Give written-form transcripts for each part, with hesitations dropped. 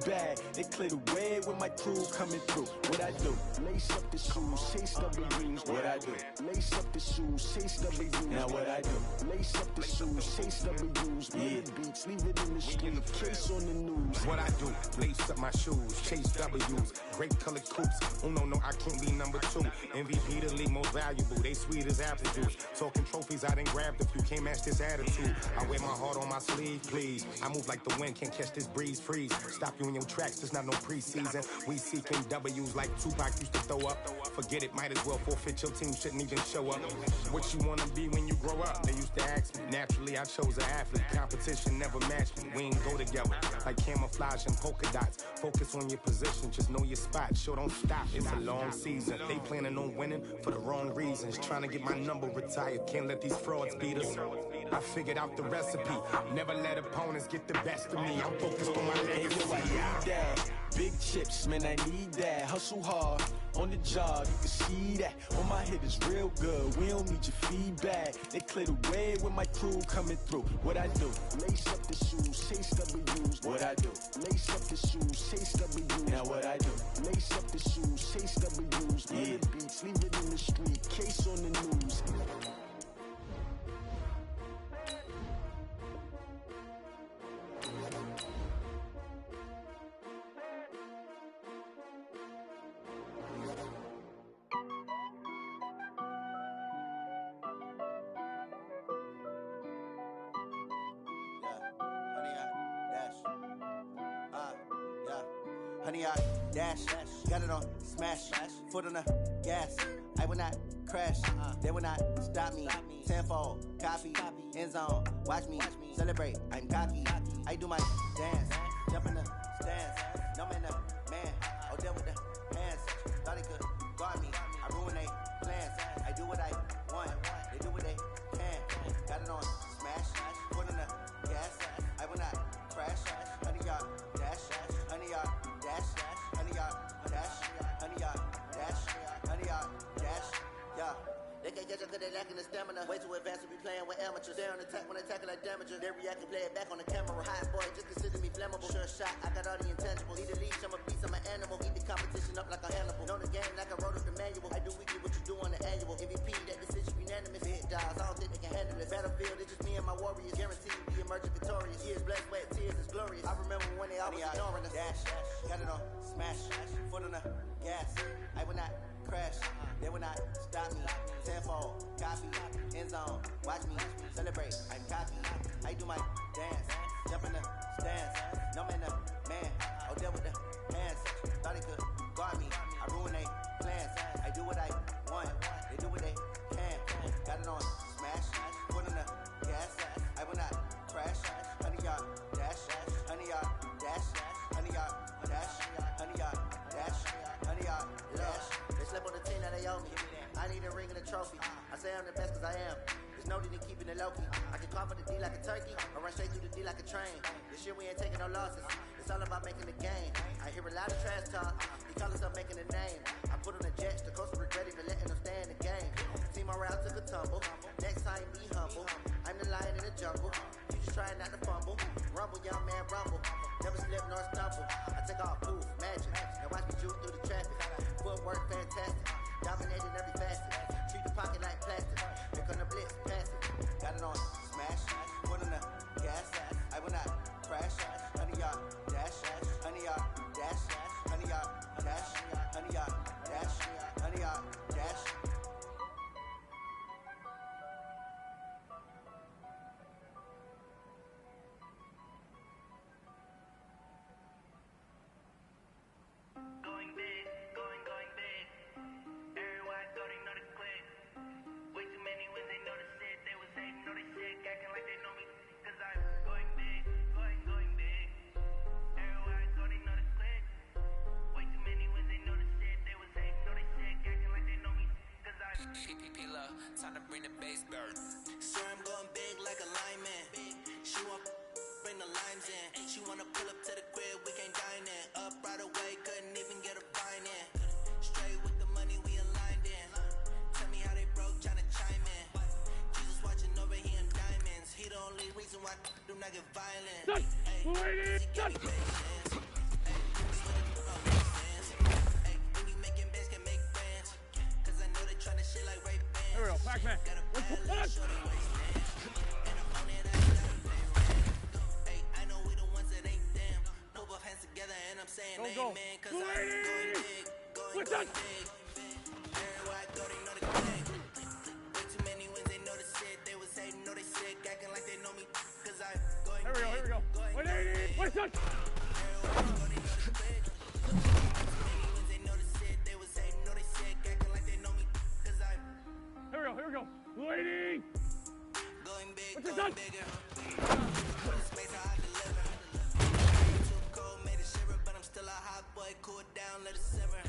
feedback. They clear the way with my crew coming through. What I do? Lace up the shoes, chase W's. What I do? Lace up the shoes, chase W's. Now what I do? Lace up the shoes, chase W's. Million beats, leave it in the street, case on the news. What I do? Lace up my shoes, chase W's. Great colored coops. Oh no, I can't be number 2. MVP the league most valuable. They sweet as apple juice. Talking trophies, I done grabbed a few. Can't match this attitude. I wear my heart on my sleeve, please. I move like the wind, can't catch this breeze. Freeze. Stop you in your tracks. There's not no preseason. We seeking W's like Tupac used to throw up. Forget it, might as well forfeit. Your team shouldn't even show up. What you wanna be when you grow up? They used to ask me. Naturally, I chose an athlete. Competition never matched me. We ain't go together like camouflage and polka dots. Focus on your position, just know your spot. Sure, don't stop. It's a long season. They planning on winning for the wrong reasons. Trying to get my number retired. Can't let these frauds beat us. I figured out the recipe. Never let opponents get the best of me. I'm focused on my legacy. I need that. Big chips, man, I need that. Hustle hard on the job, you can see that. On my head is real good. We don't need your feedback. They clear the way with my crew coming through. What I do? Lace up the shoes, chase W's. What I do? Lace up the shoes, chase W's. Now what I do? Lace up the shoes, chase W's. Million beats, leave it in the street, case on the news. Honey, I dash, got it on smash, foot on the gas. I will not crash, they will not stop me. Tenfold, copy, end zone, watch me celebrate. I'm cocky, I do my dance, jump in the stands. No man, man, oh there with the hands. Thought he could guard me, I ruin they plans. I do what I want, they do what they can. Got it on smash, foot on the gas. I will not crash, honey, y'all dash, honey, y'all dash, honey, y'all dash, honey, y'all dash, honey, y'all dash, yeah. They can't catch up cause they lacking the stamina. Way too advanced to be playing with amateurs. They on attack when attacking like damager. They react and play it back on the camera. Hot boy, just consider me flammable. Sure shot, I got all the intangibles. Need a leash, I'm a beast, I'm an animal. Eat the competition up like a Hannibal. Know the game like I wrote up the manual. I do weekly what you do on the annual. MVP, that decision unanimous. Hit dials, I don't think they can handle it. Battlefield, it's just me and my warriors. Guaranteed we emerging victorious. Years, blood, sweat, tears, it's glorious. I remember when they always ignoring us. Dash, got it on smash, foot on the gas. I will not crash, they will not stop me. Tenfold, copy, end zone, watch me celebrate. I'm cocky, I do my dance, jump in the stands. No man, man, oh there with the hands. Thought he could guard me, I ruin they plans. I do what I want, they do what they can. Got it on smash, foot on the gas. I will not crash, honey y'all dash, honey y'all dash, honey y'all dash, honey y'all dash, honey y'all dash. They slept on the team that they owe me. I need a ring and a trophy. I say I'm the best cause I am. There's no need in keeping it low-key. I can cough for the D like a turkey, or run straight through the D like a train. This year we ain't taking no losses. It's all about making the game. I hear a lot of trash talk. He call himself making a name. I put on the jets, the coast regret even letting them stay in the game. Team around took a tumble. Next time be humble. I'm the lion in the jungle. You just trying not to fumble. Rumble, young man, rumble. Never slip nor stumble. I take off poof, magic. Now watch me juke through the traffic. Footwork fantastic. Dominating every facet. Treat the pocket like plastic. Pick on the blitz, pass it. Got it on smash. Foot on the gas. I will not crash. Honey, y'all dash. Honey, y'all dash. Honey, y'all dash. Honey, y'all dash. Honey, y'all dash. Going big, going big. Everywhere I go, they know the click. Way too many when they know the shit. They was hating, know they shit, acting like they know me. Cause I'm going big, going big. Everywhere I go, they know the click. Way too many when they know the shit. They was hating, know they shit, acting like they know me. Cause I'm P-P-P-Love, time to bring the bass bird. So I'm going big like a lineman. She want bring the limes in. She wanna pull up to the crib, we can't dine in. Up right away, couldn't even get a fine in. Straight with the money, we aligned in. Tell me how they broke, tryna chime in. Jesus watching over here in diamonds. He the only reason why do not get violent. Ay, he got me patience. Ay, saying Go. amen, cause I'm going big, going big. Everywhere I go, they know the click. Way too many wins, they know the shit. They was hating, know they sick, acting like they know me, cause I'm going big. Here we go. 180. What's up? Everywhere I go, they know the click. Way too many wins, they know the shit. They was hating, know they sick, acting like they know me, cause I'm Here we go. 180. going big, What's going up? bigger. This makes how I deliver. Too cold, made it shiver, but I'm still a hot boy. Cool it down, let it simmer.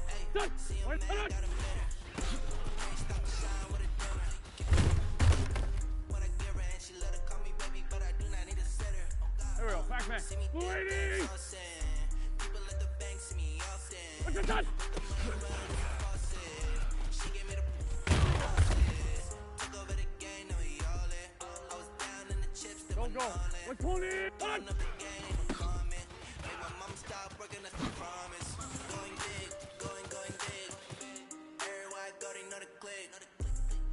Hey, see him, man, got a minute. Can't stop the shine with a dimmer. What I give her, and she let her call me baby, but I do not need a sitter. Here we go. Pac-Man. See me dip, 180. saucing. People at the bank see me often. What's your son? The money run the faucet. She gave me the process. Took over the game, now we all in. I was down in the chips, they went Go. all in. 120. Throwing up the game, I'm coming. Make my mom stop working, that's the promise. Going big, going big. Everywhere I go, they know the click.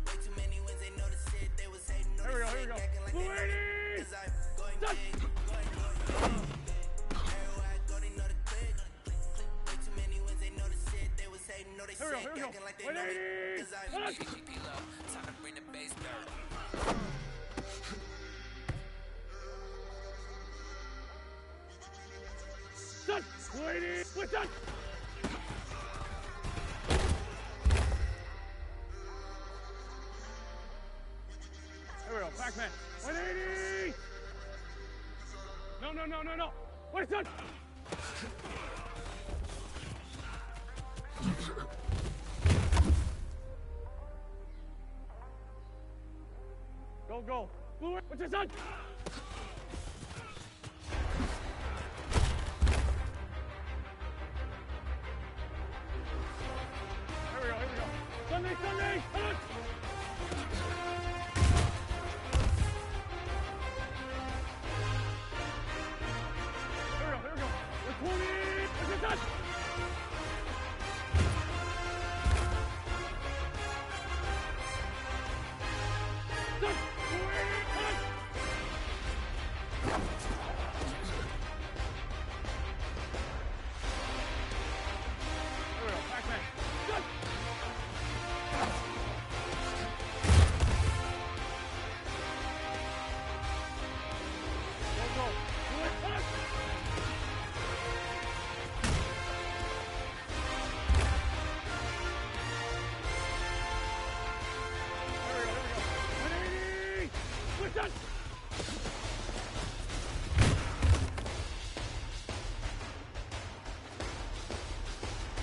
Way too many wins, they know the shit. They was hating, know Here we the go. shit, acting like they know me. 'Cause I'm going big, going big. Everywhere I go, they know the click. Way too many wins, they know the shit. They was hating, know they Here we sick, go. acting like they know me. 'Cause I'm P-Lo, time to bring the bass back. Son. 180. What's up? Here we go. Pac-Man. 180. No. What's up? Go. What's your son? Here we go. Sunday. Come on. Here we go. 120. What's your son? Son. 180. Come on. Here we go. Pac-Man. Son. Go. Do it. Come on. Here we go. 180. What's up?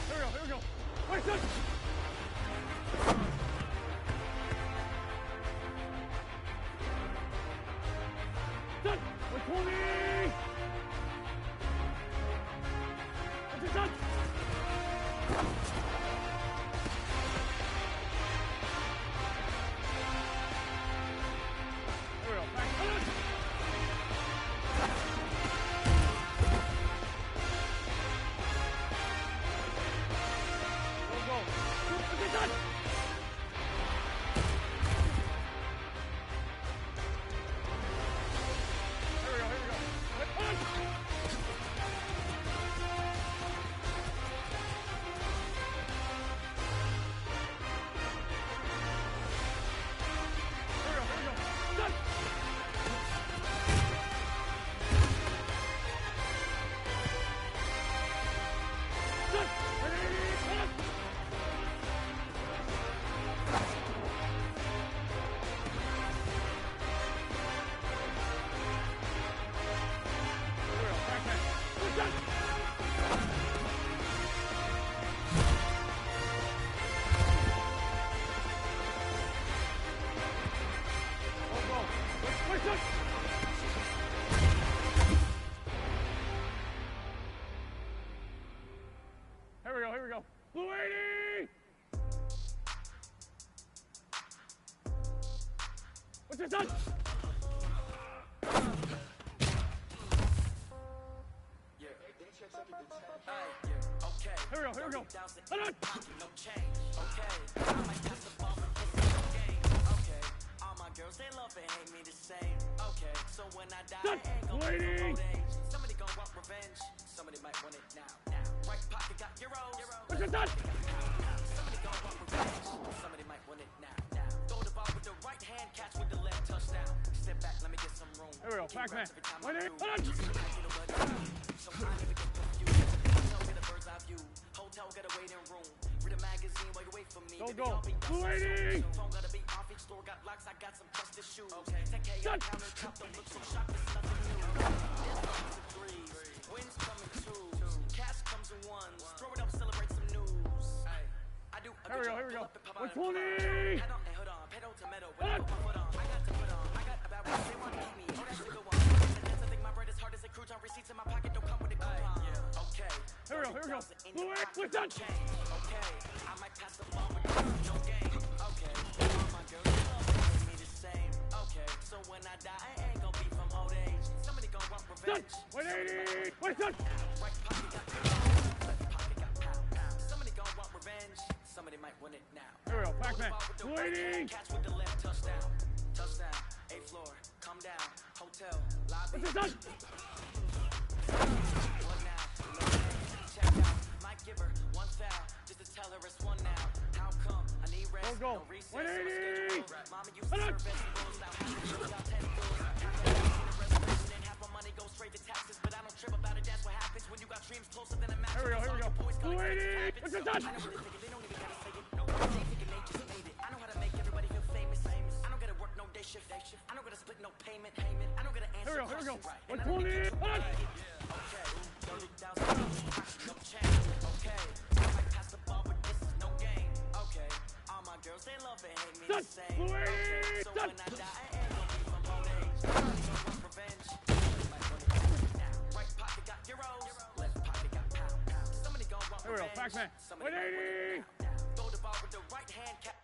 Here we go. What's up? Son. 120. What's your son? Here we go. Back. Come on. Go. What's your son? Here we go. Come on. Here we go. Son. Son. 180. Come on. Here we go. Pac-Man. What's up? Go. What's up? Here we go. Blue 80. What's your son? Here we go. Hold on. no change, okay? I might pass the ball and piss in the game, okay? All my girls, they love and hate me the same, okay? So when I die, I ain't gon' be no old age. Somebody gon' want revenge, somebody might want it now. What's your touch? Somebody might win it now. Throw the ball with the right hand, catch with the left, touchdown. Step back, let me get some room. Here we go, Pac-Man. Wait, Get a bird's eye view. Hotel got a waiting room. Read a magazine while you wait for me. Go. 280. Phone gotta be off, each store got locks. I got some trusted shoes. Okay, 10K on counter top, don't look so shocked. It's nothing new. This comes in threes, wins come in twos, cash comes in ones. Throw it up, celebrate some news. I do. Here we go. 120. Hold on, pedal to metal. When I put my foot on, I got to put on. I got about what they want to eat me. Oh, that's a good one. I think my bread is hard as a crouton. Receipts in my pocket don't come with a coupon. Okay. Here we go. What's that? Okay, I might pass the ball, but no game. Okay, all my girls love me the same. Okay, so when I die, I ain't gonna be from old age. Somebody gonna want revenge. 180. What's that? Right pocket got left pocket got pound. Somebody gonna want revenge. Somebody might win it now. Here we go, Pac-Man. 280. Catch with the left, touchdown. Touchdown, 8th floor, come down, hotel, lobby. What's that? What now? No name. Check out my giver, one foul, just to tell her it's one now. How come? I need rest. Go. No recess. 180. Mama used to serve vegetables, now without tentacles. Reservation and half my money goes straight to taxes, but I don't trip about it. That's what happens when you got dreams closer than a match. Here we go. 280. What's your touch? They don't even gotta say it. No, they thinking they just made it. I know how to make everybody feel famous. I don't gotta work no day shift. I don't gotta split no payment. I don't gotta answer Here we go. questions. 120. Okay, 30,000, no change. Okay, I might pass the ball, but this is no game. Okay, all my girls, they love and hate me the same. Okay, so when I die, I ain't gonna be from old age. Somebody gonna want revenge. Somebody might want it now. Right pocket got euros, left pocket got pound. Somebody gonna want Here we go, revenge. Pac-Man. Somebody might want it 180. now. Throw the ball with the right hand, catch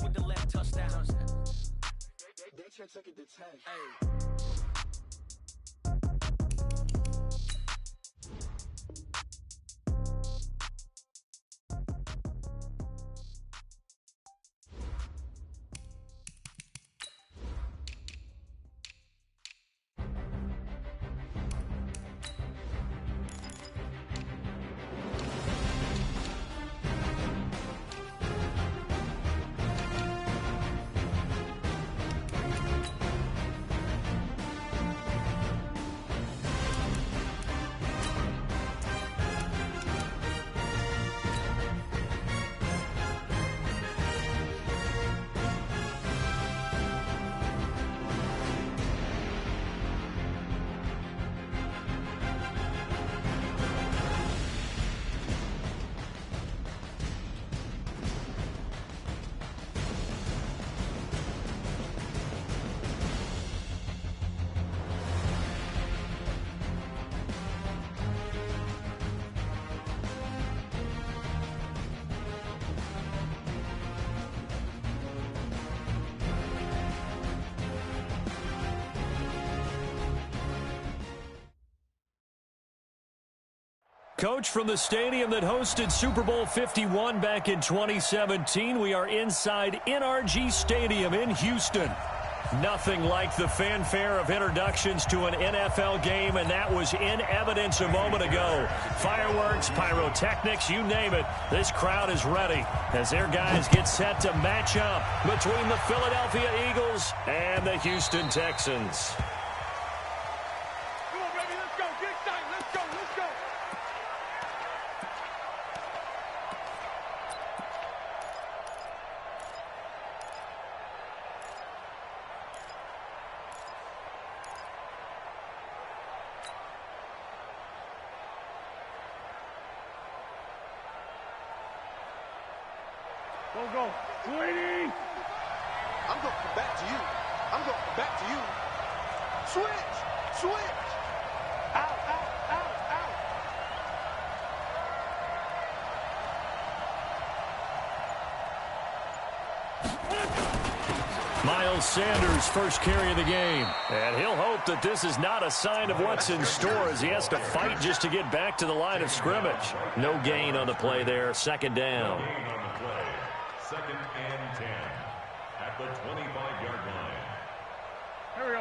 with the left, touchdown. They can't take it to 10. Hey. Coach, from the stadium that hosted Super Bowl 51 back in 2017, we are inside NRG Stadium in Houston. Nothing like the fanfare of introductions to an NFL game, and that was in evidence a moment ago. Fireworks, pyrotechnics, you name it. This crowd is ready as their guys get set to match up between the Philadelphia Eagles and the Houston Texans. Come on, baby, let's go. Get excited. Let's go. Go. 280. I'm going back to you. I'm going back to you. Switch. Out. Miles Sanders, first carry of the game. And he'll hope that this is not a sign of what's in store as he has to fight just to get back to the line of scrimmage. No gain on the play there, second down. Second and 10 at the 25-yard line.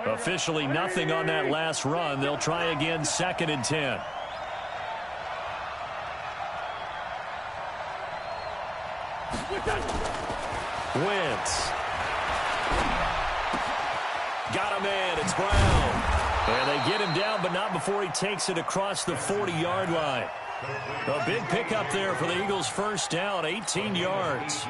Officially nothing on that last run. They'll try again, 2nd and 10. Wentz. Got him in. It's Brown. And they get him down, but not before he takes it across the 40-yard line. A big pickup there for the Eagles' first down, 18 yards.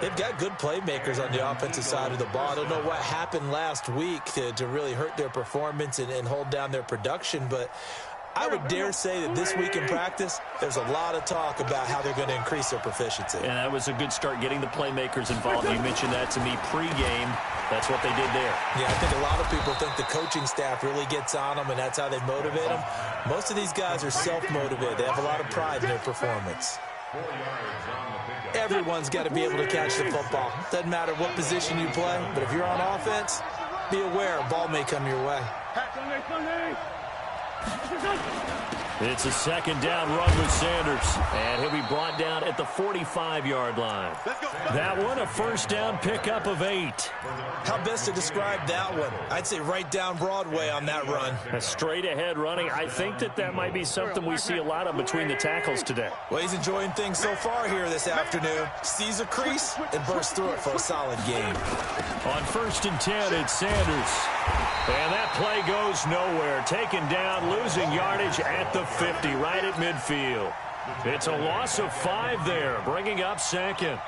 They've got good playmakers on the offensive side of the ball. I don't know what happened last week to really hurt their performance and hold down their production, but I would dare say that this week in practice, there's a lot of talk about how they're going to increase their proficiency. And that was a good start, getting the playmakers involved. You mentioned that to me pregame. That's what they did there. Yeah, I think a lot of people think the coaching staff really gets on them, and that's how they motivate them. Most of these guys are self-motivated. They have a lot of pride in their performance. Everyone's got to be able to catch the football. Doesn't matter what position you play, but if you're on offense, be aware a ball may come your way. It's a 2nd down run with Sanders, and he'll be brought down at the 45-yard line. That one, a 1st down pickup of 8. How best to describe that one? I'd say right down Broadway on that run. A straight-ahead running. I think that might be something we see a lot of between the tackles today. Well, he's enjoying things so far here this afternoon. Sees a crease and bursts through it for a solid game. On 1st and 10, it's Sanders. And that play goes nowhere. Taken down, losing yardage at the 50, right at midfield. It's a loss of 5 there, bringing up 2nd.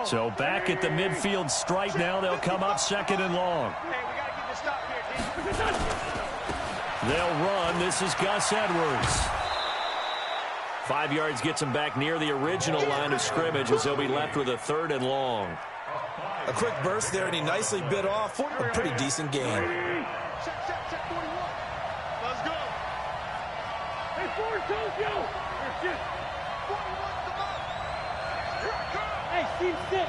So back at the midfield stripe now, they'll come up 2nd and long. They'll run. This is Gus Edwards. 5 yards gets him back near the original line of scrimmage as they'll be left with a 3rd and long. A quick burst there, and he nicely bit off a pretty decent gain. Let's go. Hey, forward, Tokyo. Hey, Steve 6.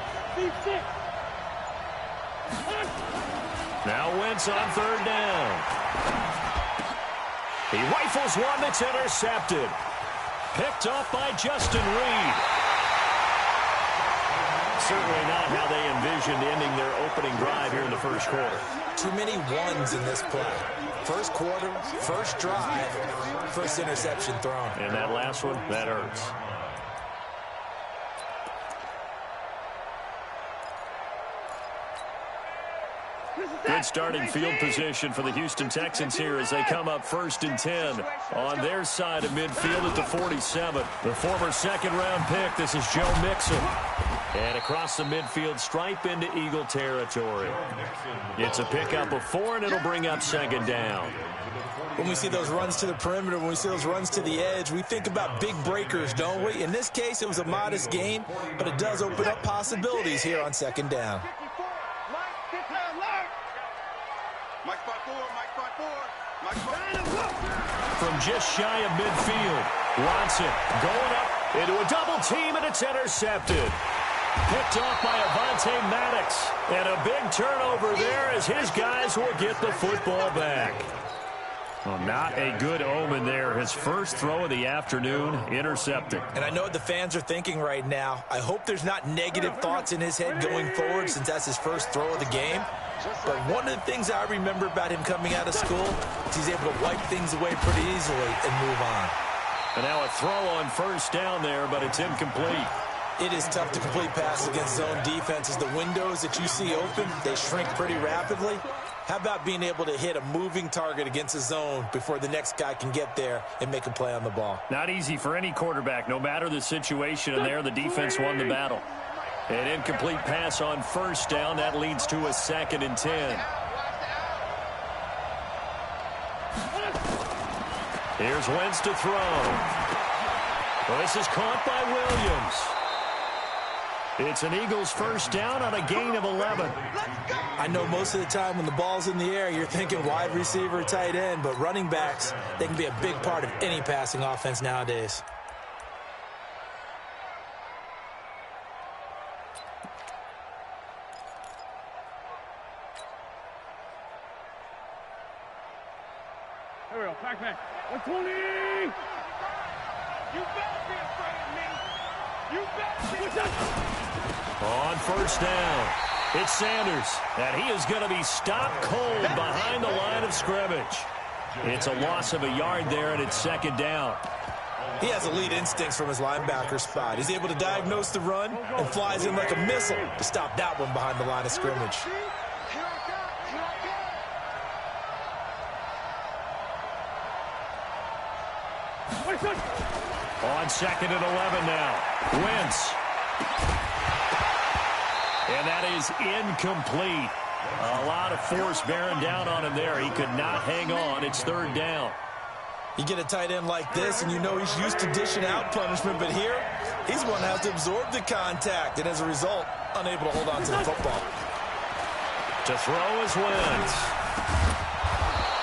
Now Wentz on 3rd down. He rifles one that's intercepted. Picked off by Justin Reed. Certainly not how they envisioned ending their opening drive here in the first quarter. Too many ones in this play. First quarter, first drive, first interception thrown. And that last one, that hurts. Good starting field position for the Houston Texans here as they come up 1st and 10 on their side of midfield at the 47. The former 2nd-round pick, this is Joe Mixon. And across the midfield stripe into Eagle territory. It's a pickup of 4, and it'll bring up 2nd down. When we see those runs to the perimeter, when we see those runs to the edge, we think about big breakers, don't we? In this case, it was a modest gain, but it does open up possibilities here on 2nd down. From just shy of midfield, Watson going up into a double team, and it's intercepted. Picked off by Avonte Maddox. And a big turnover there as his guys will get the football back. Well, not a good omen there. His first throw of the afternoon, intercepted. And I know what the fans are thinking right now. I hope there's not negative thoughts in his head going forward since that's his first throw of the game. But one of the things I remember about him coming out of school is he's able to wipe things away pretty easily and move on. And now a throw on 1st down there, but it's incomplete. It is tough to complete passes against zone defenses. The windows that you see open, they shrink pretty rapidly. How about being able to hit a moving target against a zone before the next guy can get there and make a play on the ball? Not easy for any quarterback, no matter the situation, and there the defense won the battle. An incomplete pass on 1st down. That leads to a 2nd and 10. Here's Wentz to throw. Well, this is caught by Williams. It's an Eagles first down on a gain of 11. I know most of the time when the ball's in the air, you're thinking wide receiver, tight end, but running backs, they can be a big part of any passing offense nowadays. Here we go, back. 120! You better be afraid of me! You better be afraid of me! On first down, it's Sanders, and he is going to be stopped cold behind the line of scrimmage. It's a loss of a yard there, and it's second down. He has elite instincts from his linebacker spot. He's able to diagnose the run and flies in like a missile to stop that one behind the line of scrimmage. On second and 11 now. Wentz. And that is incomplete. A lot of force bearing down on him there. He could not hang on. It's third down. You get a tight end like this, and you know he's used to dishing out punishment, but here, he's going to have to absorb the contact, and as a result, unable to hold on to the football. To throw is Wentz.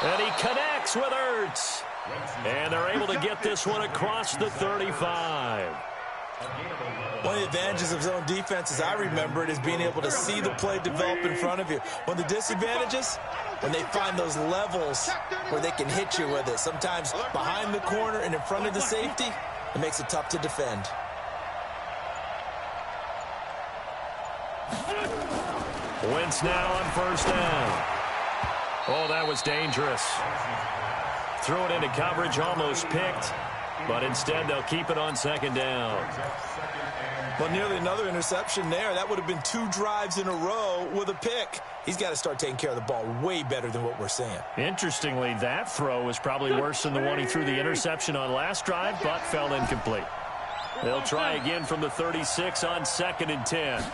And he connects with Ertz. And they're able to get this one across the 35. One of the advantages of zone defense, as I remember it, is being able to see the play develop in front of you. One of the disadvantages, when they find those levels where they can hit you with it, sometimes behind the corner and in front of the safety, it makes it tough to defend. Wentz now on first down. Oh, that was dangerous. Threw it into coverage, almost picked, but instead they'll keep it on second down. Well, nearly another interception there. That would have been 2 drives in a row with a pick. He's got to start taking care of the ball way better than what we're seeing. Interestingly, that throw was probably worse than the one he threw the interception on last drive, but fell incomplete. They'll try again from the 36 on second and 10.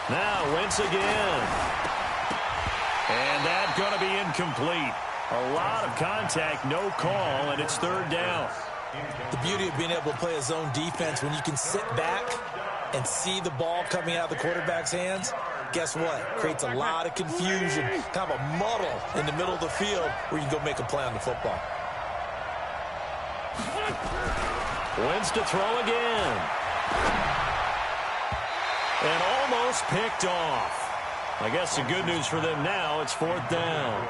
Now Wentz again. And that's going to be incomplete. A lot of contact, no call, and it's third down. The beauty of being able to play a zone defense, when you can sit back and see the ball coming out of the quarterback's hands, guess what? Creates a lot of confusion, kind of a muddle in the middle of the field where you can go make a play on the football. Wentz to throw again. And almost picked off. I guess the good news for them now, it's fourth down.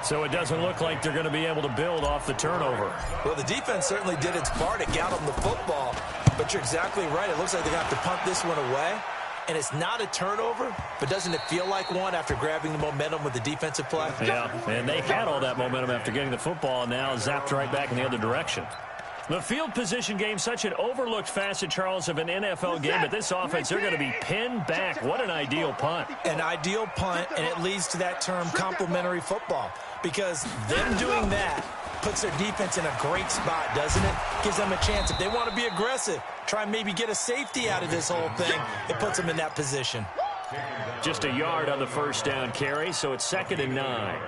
So it doesn't look like they're going to be able to build off the turnover. Well, the defense certainly did its part to get them the football, but you're exactly right. It looks like they're going to have to punt this one away, and it's not a turnover, but doesn't it feel like one after grabbing the momentum with the defensive play? Yeah, and they had all that momentum after getting the football, and now zapped right back in the other direction. The field position game, such an overlooked facet, Charles, of an NFL game, but this offense, they're going to be pinned back. What an ideal punt. An ideal punt, and it leads to that term complementary football, because them doing that puts their defense in a great spot, doesn't it? Gives them a chance. If they want to be aggressive, try and maybe get a safety out of this whole thing, it puts them in that position. Just a yard on the first down carry, so it's second and 9.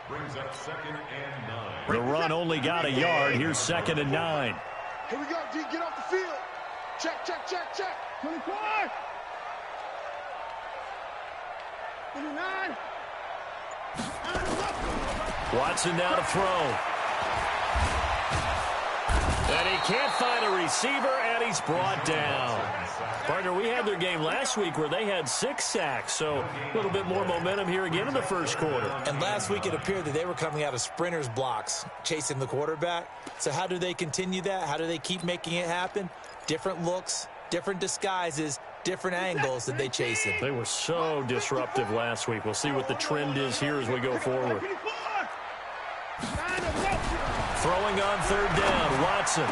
Brings up second and 9. The run only got a yard. Here's second and 9. Here we go, D. Get off the field. Check, check, check, check. 24. 29. Watson now to throw. And he can't find a receiver, and he's brought down. Partner, we had their game last week where they had 6 sacks, so a little bit more momentum here again in the first quarter. And last week it appeared that they were coming out of sprinters blocks, chasing the quarterback. So how do they continue that? How do they keep making it happen? Different looks, different disguises, different angles that they chase him. They were so disruptive last week. We'll see what the trend is here as we go forward. Throwing on third down, Watson.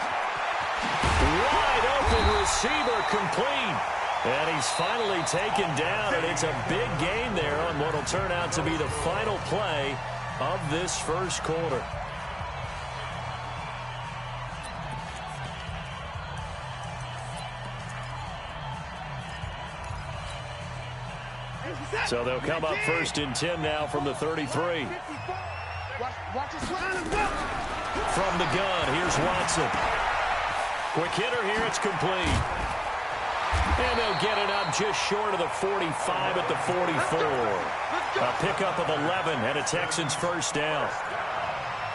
Wide open receiver, complete. And he's finally taken down, and it's a big gain there on what will turn out to be the final play of this first quarter. So they'll come up first and 10 now from the 33. From the gun, here's Watson. Quick hitter here, it's complete. And they'll get it up just short of the 45 at the 44. A pickup of 11 and a Texans first down.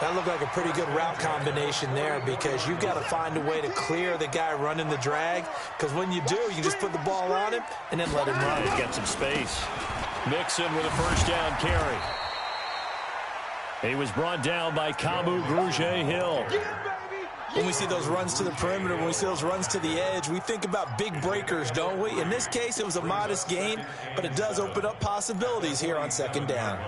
That looked like a pretty good route combination there, because you've got to find a way to clear the guy running the drag, because when you do, you just put the ball on him and then let him run. He's got some space. Mixon with a first down carry. He was brought down by Kamu Grugier-Hill. when we see those runs to the perimeter, when we see those runs to the edge, we think about big breakers, don't we? In this case, it was a modest gain, but it does open up possibilities here on second down.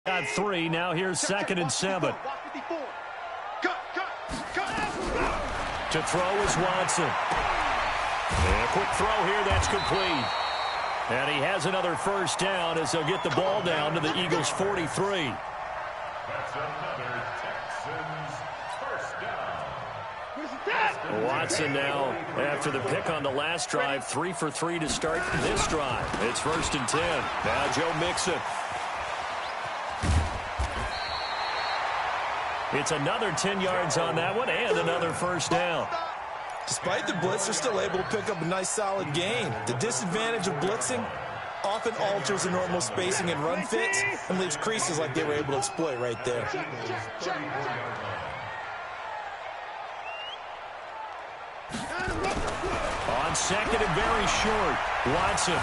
Got 3. Now here's 2nd and 7. To throw is Watson. And a quick throw here, that's complete. And he has another first down as he'll get the ball down to the Eagles' 43. That's another Texans first down. Watson now, after the pick on the last drive, 3 for 3 to start this drive. It's 1st and 10. Now Joe Mixon. It's another 10 yards on that one and another first down. Despite the blitz, they're still able to pick up a nice solid gain. The disadvantage of blitzing often alters the normal spacing and run fits and leaves creases like they were able to exploit right there. On second and very short, Watson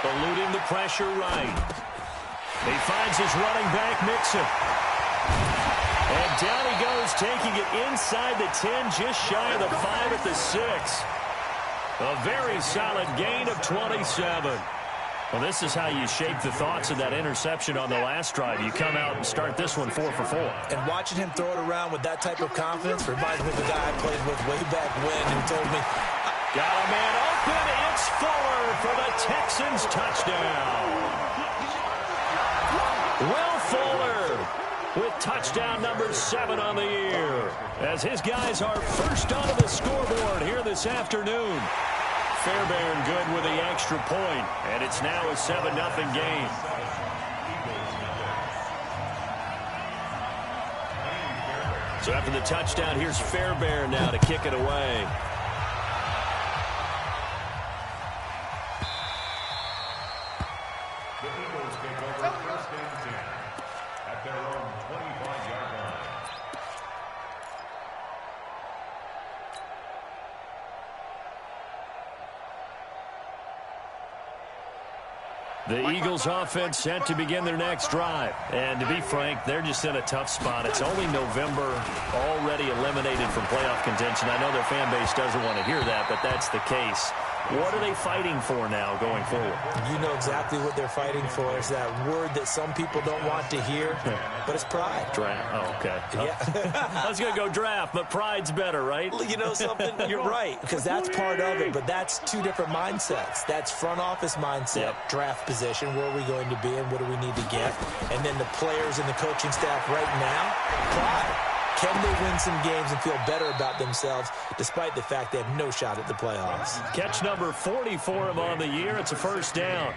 eluding the pressure right. He finds his running back, Mixon. And down he goes, taking it inside the 10, just shy of the 5 at the 6. A very solid gain of 27. Well, this is how you shape the thoughts of that interception on the last drive. You come out and start this one 4 for 4. And watching him throw it around with that type of confidence reminds me of the guy I played with way back when who told me, got a man open. It's Fuller for the Texans touchdown. Will Fuller with touchdown number 7 on the year, as his guys are first onto the scoreboard here this afternoon. Fairbairn good with the extra point, and it's now a 7-0 game. So after the touchdown, here's Fairbairn now to kick it away. The Eagles take over 1st and 10 at their own 25-yard line. The Eagles offense set to begin their next drive. And to be frank, they're just in a tough spot. It's only November, already eliminated from playoff contention. I know their fan base doesn't want to hear that, but that's the case. What are they fighting for now going forward? You know exactly what they're fighting for. It's that word that some people don't want to hear, but it's pride. Draft. Oh, okay. Yeah. I was going to go draft, but pride's better, right? You know something? You're right, because that's part of it, but that's two different mindsets. That's front office mindset, draft position, where are we going to be and what do we need to get? And then the players and the coaching staff right now, pride. Can they win some games and feel better about themselves despite the fact they have no shot at the playoffs? Catch number 40 for him on the year. It's a first down.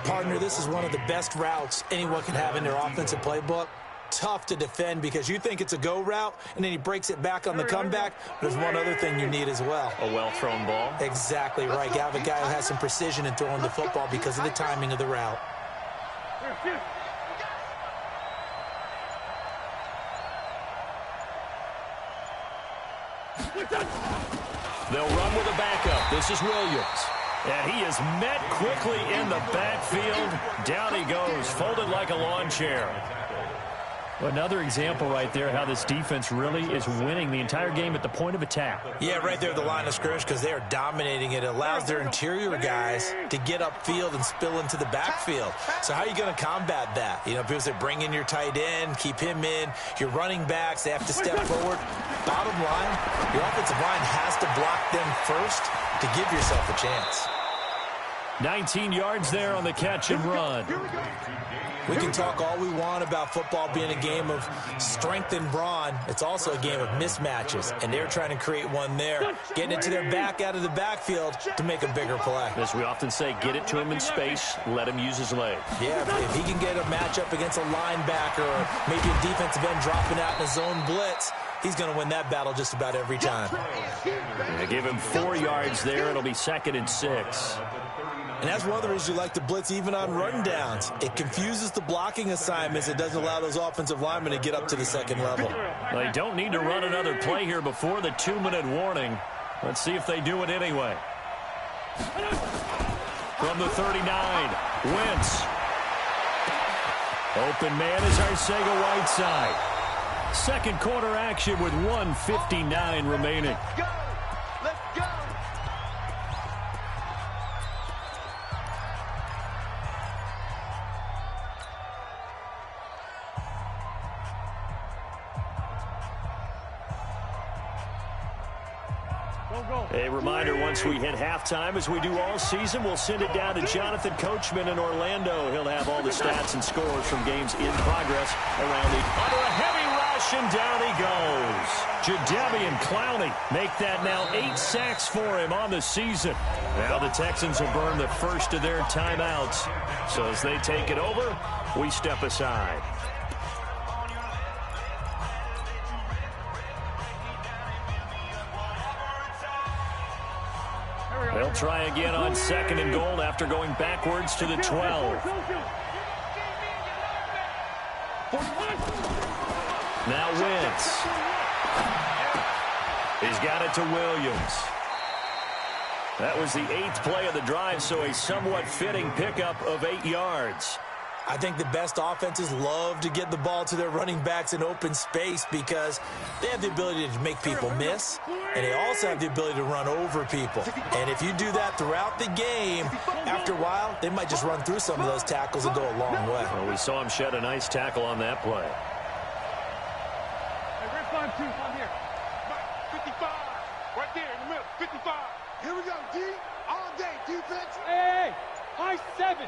Partner, this is one of the best routes anyone can have in their offensive playbook. Tough to defend because you think it's a go route, and then he breaks it back on the comeback. There's one other thing you need as well. A well-thrown ball. Exactly right. You have a guy who has some precision in throwing the football because of the timing of the route. They'll run with a backup. This is Williams. And he is met quickly in the backfield. Down he goes, folded like a lawn chair. Another example right there how this defense really is winning the entire game at the point of attack. Yeah, right there at the line of scrimmage because they are dominating it. It allows their interior guys to get upfield and spill into the backfield. So how are you going to combat that? You know, people say bring in your tight end, keep him in. Your running backs, they have to step forward. Bottom line, your offensive line has to block them first to give yourself a chance. 19 yards there on the catch and run. We can talk all we want about football being a game of strength and brawn. It's also a game of mismatches, and they're trying to create one there, getting it to their back out of the backfield to make a bigger play. As we often say, get it to him in space, let him use his leg. Yeah, if he can get a matchup against a linebacker or maybe a defensive end dropping out in a zone blitz, he's going to win that battle just about every time. They give him 4 yards there. It'll be 2nd and 6. And that's one of the reasons you like to blitz even on run downs. It confuses the blocking assignments. It doesn't allow those offensive linemen to get up to the second level. They don't need to run another play here before the 2-minute warning. Let's see if they do it anyway. From the 39, Wentz. Open man is Arcega-Whiteside. Second quarter action with 1:59 remaining. Let's go! Let's go! A reminder, once we hit halftime, as we do all season, we'll send it down to Jonathan Coachman in Orlando. He'll have all the stats and scores from games in progress around the... Under a heavy rush, and down he goes. Jadeveon Clowney make that now 8 sacks for him on the season. Now the Texans will burn the first of their timeouts. So as they take it over, we step aside. They'll try again on 2nd and goal after going backwards to the 12. Now Wentz. He's got it to Williams. That was the 8th play of the drive, so a somewhat fitting pickup of 8 yards. I think the best offenses love to get the ball to their running backs in open space because they have the ability to make people miss, and they also have the ability to run over people. And if you do that throughout the game, after a while, they might just run through some of those tackles and go a long way. Well, we saw him shed a nice tackle on that play. Hey, red 5-2, I'm here. 55, right there in the middle, 55. Here we go, D. All day, defense. Hey, high 7.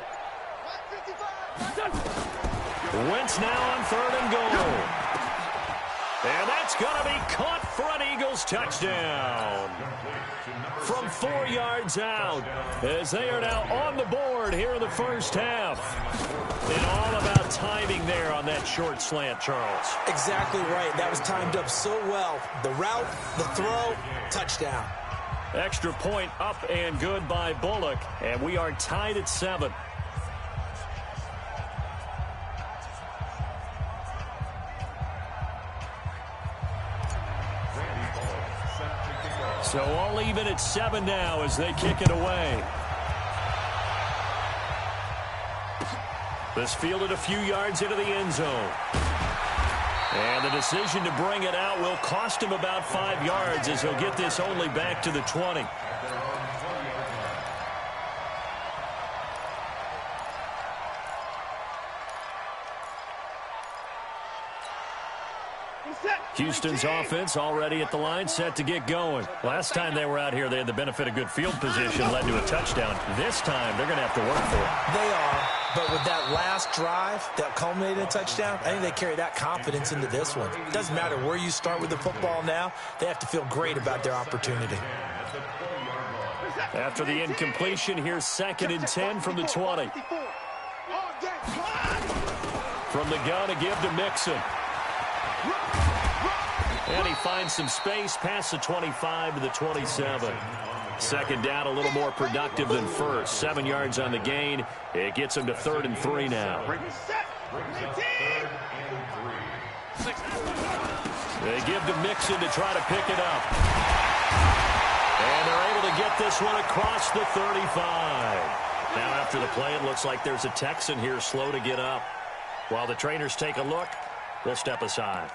Wentz now on 3rd and goal. And that's going to be caught for an Eagles touchdown. From 4 yards out, as they are now on the board here in the first half. And all about timing there on that short slant, Charles. Exactly right. That was timed up so well. The route, the throw, touchdown. Extra point up and good by Bullock. And we are tied at 7. So all even at 7 now as they kick it away. This fielded a few yards into the end zone. And the decision to bring it out will cost him about 5 yards as he'll get this only back to the 20. Houston's offense already at the line, set to get going. Last time they were out here, they had the benefit of good field position, led to a touchdown. This time, they're going to have to work for it. They are, but with that last drive that culminated in a touchdown, I think they carry that confidence into this one. It doesn't matter where you start with the football now. They have to feel great about their opportunity. After the incompletion, here's 2nd and 10 from the 20. From the gun, a give to Mixon. And he finds some space past the 25 to the 27. 2nd down, a little more productive than first. 7 yards on the gain. It gets him to 3rd and 3 now. They give to Mixon to try to pick it up. And they're able to get this one across the 35. Now after the play, it looks like there's a Texan here slow to get up. While the trainers take a look, we'll step aside.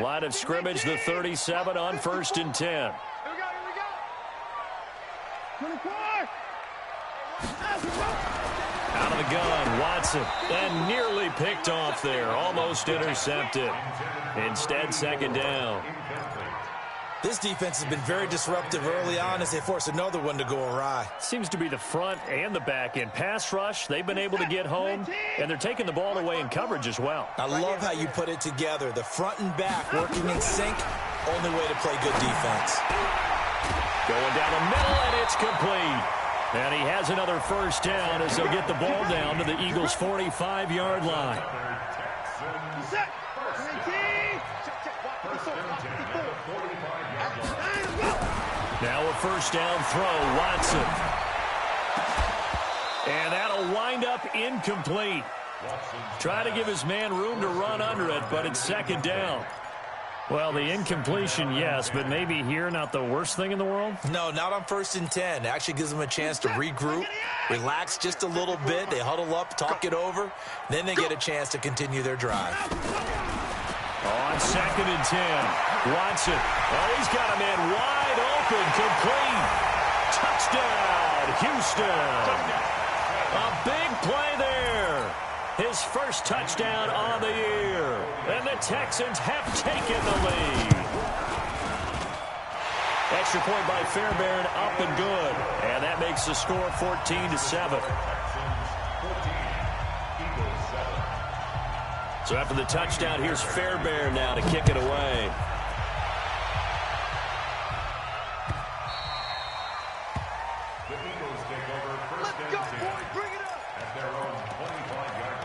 Line of scrimmage, the 37 on 1st and 10. Here we go. 24. Out of the gun, Watson. And nearly picked off there. Almost intercepted. Instead, 2nd down. This defense has been very disruptive early on as they force another one to go awry. Seems to be the front and the back end. Pass rush, they've been able to get home, and they're taking the ball away in coverage as well. I love how you put it together. The front and back working in sync, only way to play good defense. Going down the middle, and it's complete. And he has another first down as they'll get the ball down to the Eagles' 45-yard line. Now a first down throw, Watson. And that'll wind up incomplete. Try to give his man room to run under it, but it's 2nd down. Well, the incompletion, yes, but maybe here not the worst thing in the world? No, not on 1st and 10. It actually gives them a chance to regroup, relax just a little bit. They huddle up, talk it over. Then they get a chance to continue their drive. On 2nd and 10, Watson. Oh, he's got a man wide open, complete. Touchdown, Houston. A big play there. His first touchdown on the year. And the Texans have taken the lead. Extra point by Fairbairn, up and good. And that makes the score 14-7. So after the touchdown, here's Fairbairn now to kick it away. The Eagles take over 1st and 10 Bring it up. at their own 25-yard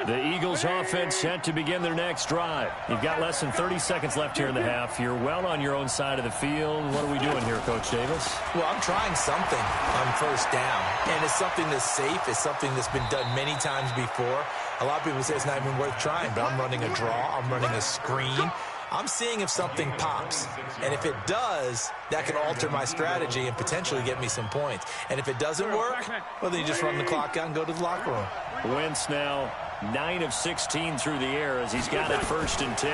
line. The Eagles offense set to begin their next drive. You've got less than 30 seconds left here in the half. You're well on your own side of the field. What are we doing here, Coach Davis? Well, I'm trying something on 1st down, and it's something that's safe. It's something that's been done many times before. A lot of people say it's not even worth trying, but I'm running a draw. I'm running a screen. I'm seeing if something pops, and if it does, that can alter my strategy and potentially get me some points. And if it doesn't work, well, then you just run the clock out and go to the locker room. Wentz now 9 of 16 through the air as he's got it 1st and 10.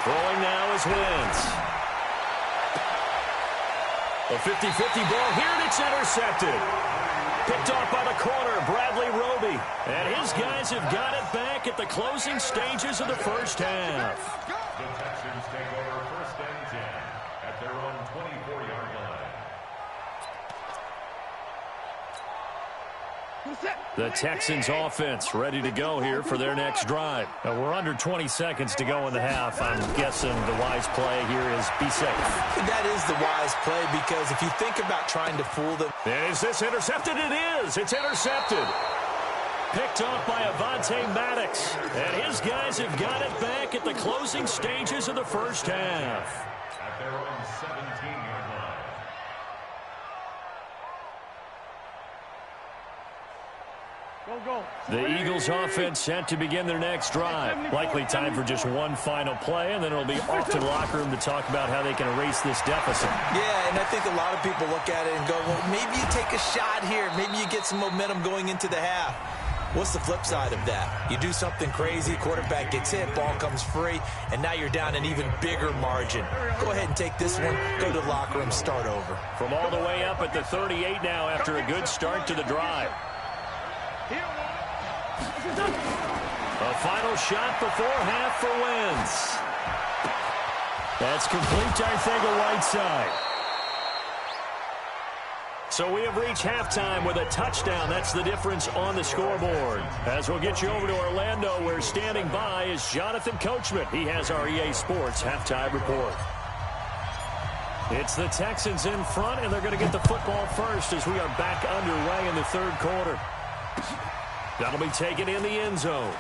Throwing now is Wentz. A 50-50 ball here, and it's intercepted. Picked off by the corner, Bradley Roby. And his guys have got it back at the closing stages of the first half. The Texans take over 1st and 10 at their own 24-yard line. The Texans offense ready to go here for their next drive. Now, we're under 20 seconds to go in the half. I'm guessing the wise play here is be safe. That is the wise play, because if you think about trying to fool them. Is this intercepted? It is. It's intercepted. Picked off by Avonte Maddox. And his guys have got it back at the closing stages of the first half. At their own 17-yard line. The Eagles offense set to begin their next drive. Likely time for just one final play, and then it'll be off to the locker room to talk about how they can erase this deficit. Yeah, and I think a lot of people look at it and go, well, maybe you take a shot here. Maybe you get some momentum going into the half. What's the flip side of that? You do something crazy, quarterback gets hit, ball comes free, and now you're down an even bigger margin. Go ahead and take this one, go to the locker room, start over. From all the way up at the 38 now after a good start to the drive. A final shot before half for Wentz. That's complete to Arcega-Whiteside. So we have reached halftime with a touchdown. That's the difference on the scoreboard. As we'll get you over to Orlando, where standing by is Jonathan Coachman. He has our EA Sports halftime report. It's the Texans in front, and they're going to get the football first as we are back underway in the third quarter. That'll be taken in the end zone.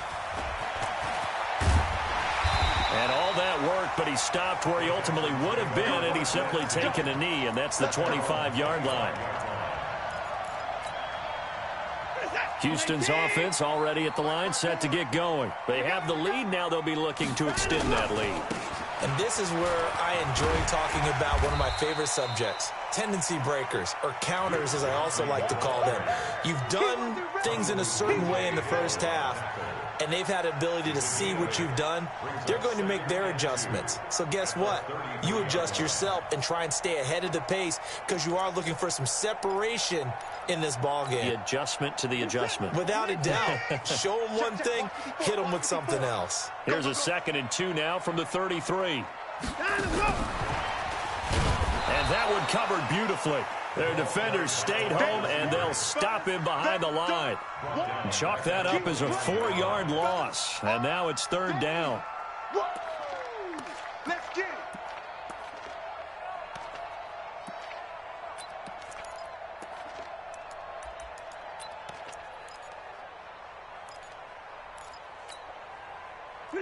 And all that worked, but he stopped where he ultimately would have been, and he's simply taken a knee, and that's the 25-yard line. Houston's offense already at the line, set to get going. They have the lead. Now they'll be looking to extend that lead. And this is where I enjoy talking about one of my favorite subjects, tendency breakers, or counters as I also like to call them. You've done things in a certain way in the first half, and they've had the ability to see what you've done. They're going to make their adjustments. So guess what? You adjust yourself and try and stay ahead of the pace, because you are looking for some separation in this ball game. The adjustment to the adjustment. Without a doubt. Show them one thing, hit them with something else. Here's a 2nd and 2 now from the 33. And that one covered beautifully. Their defenders stayed home, and they'll stop him behind the line. Chalk that up as a 4-yard loss. And now it's 3rd down. Let's get it.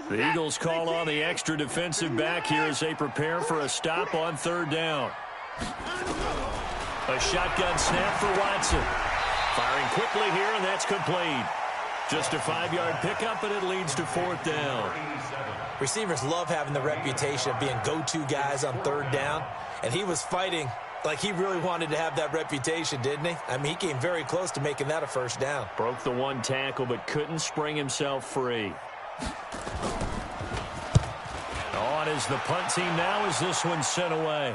The Eagles call on the extra defensive back here as they prepare for a stop on 3rd down. A shotgun snap for Watson. Firing quickly here, and that's complete. Just a 5-yard pickup, and it leads to 4th down. Receivers love having the reputation of being go-to guys on 3rd down, and he was fighting like he really wanted to have that reputation, didn't he? I mean, he came very close to making that a 1st down. Broke the 1 tackle, but couldn't spring himself free. On is the punt team now as this one's sent away.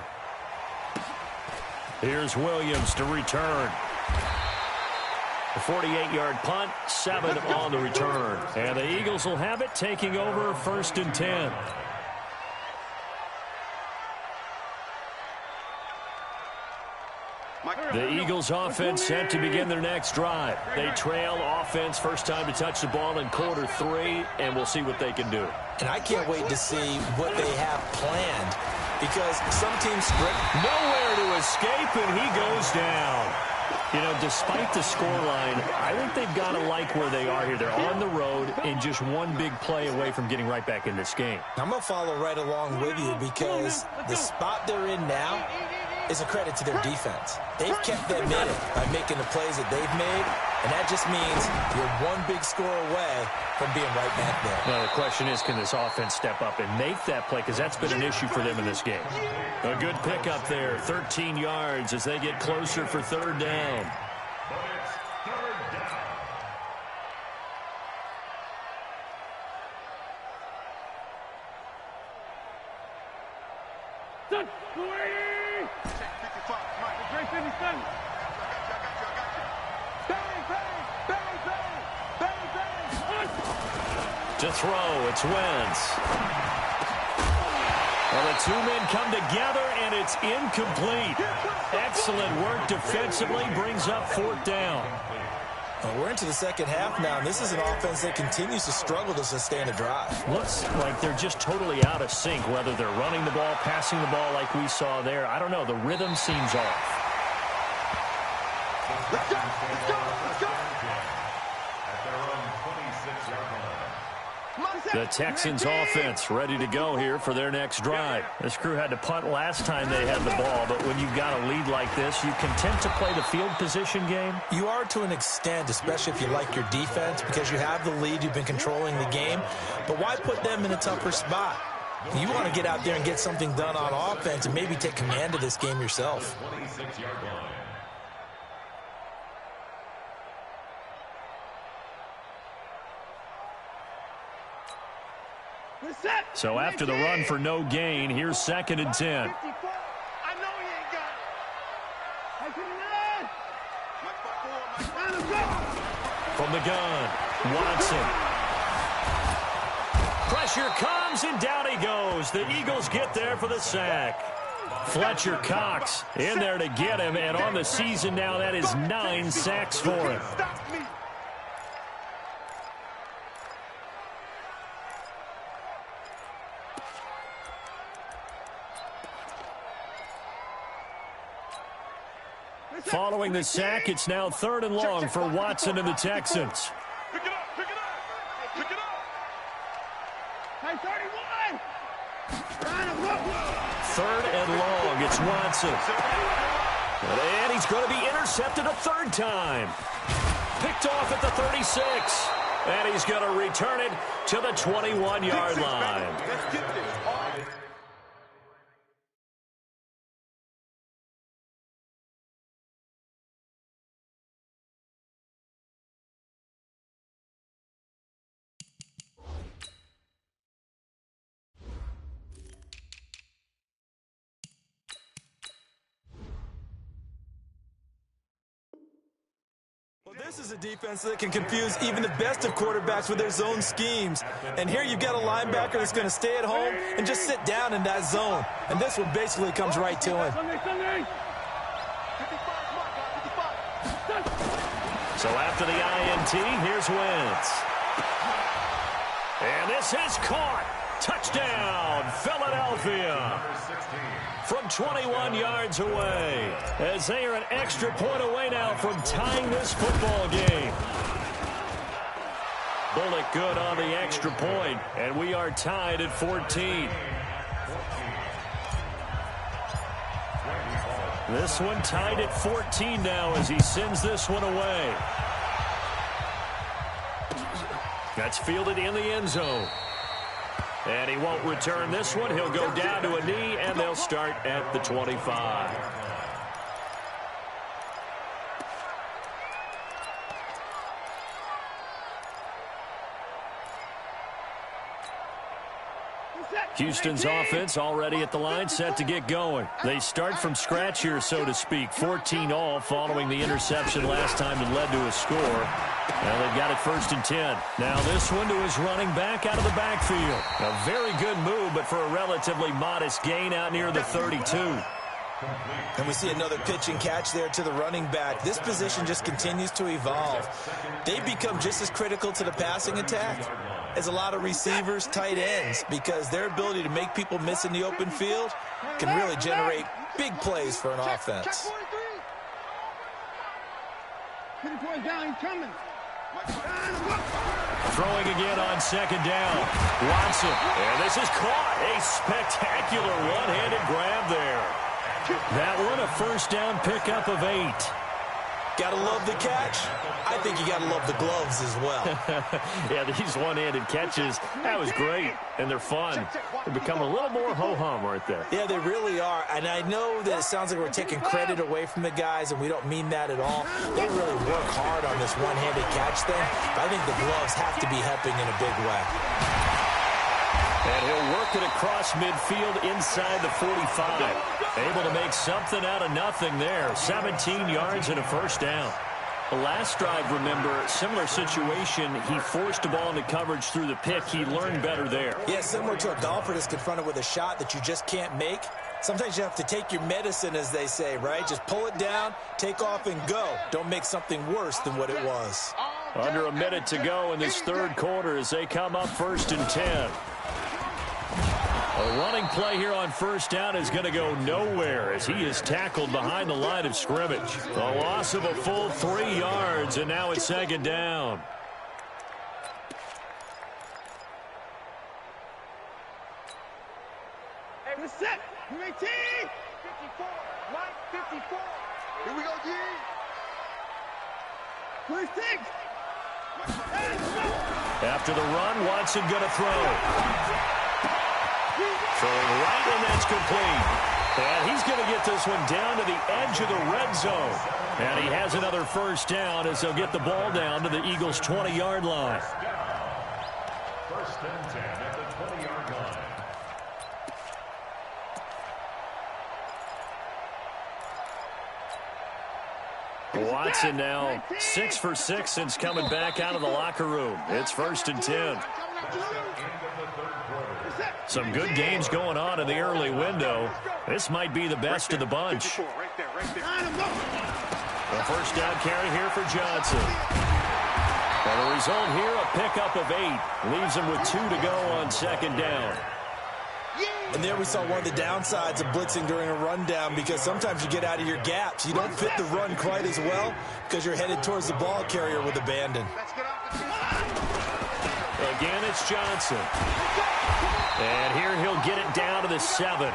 Here's Williams to return. A 48-yard punt, 7 on the return. And the Eagles will have it, taking over 1st and 10. The Eagles offense set to begin their next drive. They trail offense, first time to touch the ball in quarter 3, and we'll see what they can do. And I can't wait to see what they have planned, because some teams sprint. Nowhere to escape, and he goes down. You know, despite the scoreline, I think they've got to like where they are here. They're on the road and just one big play away from getting right back in this game. I'm going to follow right along with you, because the spot they're in now is a credit to their defense. They've kept them in it by making the plays that they've made, and that just means you're one big score away from being right back there. Well, the question is, can this offense step up and make that play, because that's been an issue for them in this game. A good pickup there, 13 yards as they get closer for 3rd down. To throw, it's Wentz. Well, the 2 men come together, and it's incomplete. Excellent work defensively, brings up 4th down. Well, we're into the 2nd half now, and this is an offense that continues to struggle to sustain a drive. Looks like they're just totally out of sync, whether they're running the ball, passing the ball like we saw there. I don't know. The rhythm seems off. Let's go! Let's go! Let's go! At their own 26-yard line. The Texans offense ready to go here for their next drive. This crew had to punt last time they had the ball, but when you've got a lead like this, you content to play the field position game? You are to an extent, especially if you like your defense, because you have the lead, you've been controlling the game. But why put them in a tougher spot? You want to get out there and get something done on offense and maybe take command of this game yourself. 26-yard line. So after the run for no gain, here's 2nd and 10. I know he ain't got it. From the gun, Watson. Pressure comes, and down he goes. The Eagles get there for the sack. Fletcher Cox in there to get him, and on the season now, that is 9 sacks for him. Following the sack, it's now 3rd and long for Watson and the Texans. Pick it up, pick it up, pick it up. Hey, 31! 3rd and long, it's Watson. And he's going to be intercepted a 3rd time. Picked off at the 36. And he's going to return it to the 21-yard line. Let's get this. This is a defense that can confuse even the best of quarterbacks with their zone schemes. And here you've got a linebacker that's going to stay at home and just sit down in that zone. And this one basically comes right to him. So after the INT, here's Wentz. And this is caught. Touchdown, Philadelphia. From 21 yards away, as they are an extra point away now from tying this football game. Bullock good on the extra point, and we are tied at 14. This one tied at 14 now as he sends this one away. That's fielded in the end zone. And he won't return this one. He'll go down to a knee, and they'll start at the 25. Houston's offense already at the line, set to get going. They start from scratch here, so to speak. 14 all following the interception last time that led to a score. Well, they've got it 1st and 10. Now this one to his running back out of the backfield. A very good move, but for a relatively modest gain out near the 32. And we see another pitch and catch there to the running back. This position just continues to evolve. They become just as critical to the passing attack as a lot of receivers, tight ends, because their ability to make people miss in the open field can really generate big plays for an offense. Throwing again on 2nd down. Watson. And this is caught. A spectacular one-handed grab there. That one, a 1st down pickup of 8. Gotta love the catch. I think you gotta love the gloves as well. Yeah, these one-handed catches, that was great, and they're fun. They become a little more ho-hum right there. Yeah, they really are, and I know that it sounds like we're taking credit away from the guys, and we don't mean that at all. They really work hard on this one-handed catch thing, but I think the gloves have to be helping in a big way. And he'll work it across midfield inside the 45. Able to make something out of nothing there. 17 yards and a 1st down. The last drive, remember, similar situation. He forced the ball into coverage through the pick. He learned better there. Yeah, similar to a golfer that's confronted with a shot that you just can't make. Sometimes you have to take your medicine, as they say, right? Just pull it down, take off, and go. Don't make something worse than what it was. Under a minute to go in this 3rd quarter as they come up 1st and 10. A running play here on 1st down is going to go nowhere as he is tackled behind the line of scrimmage. A loss of a full 3 yards, and now it's 2nd down. Hey, we're set. We're 18. 54. Line 54. Here we go, G. 26. After the run, Watson going to throw. Throwing right, and that's complete. And he's going to get this one down to the edge of the red zone. And he has another 1st down as they'll get the ball down to the Eagles' 20-yard line. 1st and 10 at the 20-yard line. Watson now 6 for 6 since coming back out of the locker room. It's 1st and 10. Some good games going on in the early window. This might be the best of the bunch. A 1st down carry here for Johnson. And the result here, a pickup of 8. Leaves him with 2 to go on 2nd down. And there we saw one of the downsides of blitzing during a rundown, because sometimes you get out of your gaps. You don't fit the run quite as well because you're headed towards the ball carrier with abandon. Again, it's Johnson. And here he'll get it down to the 7.